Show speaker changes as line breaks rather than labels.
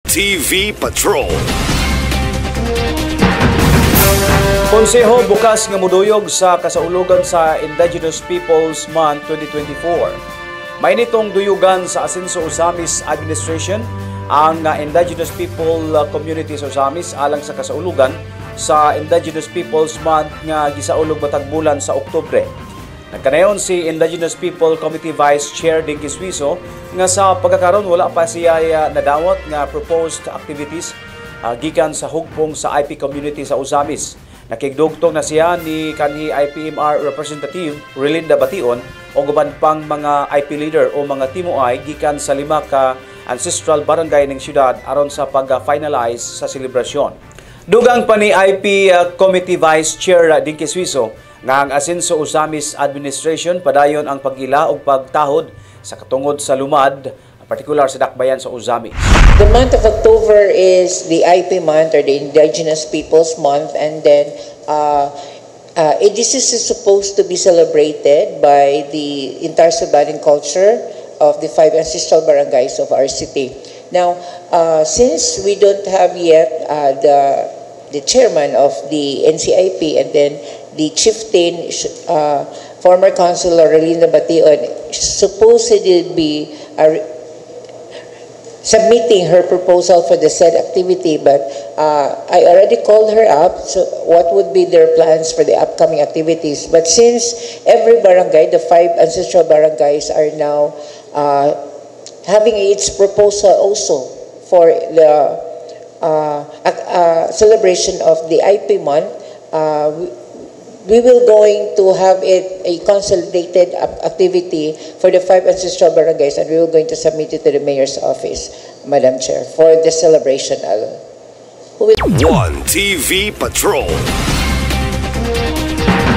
TV Patrol.
Konseho bukas nga muduyog sa kasaulugan sa Indigenous Peoples Month 2024. May nitong duyugan sa Asenso Ozamis Administration ang Indigenous People Community sa Ozamis alang sa kasaulugan sa Indigenous Peoples Month nga gisaulog matag bulan sa Oktubre. Nagkanayon si Indigenous People Committee Vice Chair Dinky Suizo nga sa pagkakaroon wala pa siya nadawat nga proposed activities gikan sa hugpong sa IP community sa Ozamis. Nakigdugtong na siya ni kanhi IPMR Representative Relinda Bation o guban pang mga IP leader o mga timuay gikan sa 5 ka ancestral barangay ng syudad aron sa pag-finalize sa selebrasyon. Dugang pa ni IP Committee Vice Chair Dinky Suizo nga ang Asenso Ozamis Administration padayon ang pag-ila o pagtahod sa katungod sa lumad, partikular sa dakbayan sa Ozamis.
The month of October is the IP month or the Indigenous Peoples Month, and then this is supposed to be celebrated by the entire Subanin culture of the 5 ancestral barangays of our city. Now, since we don't have yet the chairman of the NCIP and then the chieftain, former Councilor Relinda Bation, supposedly be submitting her proposal for the said activity, but I already called her up, so what would be their plans for the upcoming activities. But since every barangay, the 5 ancestral barangays are now having its proposal also for the celebration of the IP month, we will going to have it a consolidated activity for the 5 ancestral barangays, and we will going to submit it to the mayor's office, Madam Chair, for the celebration.
1 TV Patrol.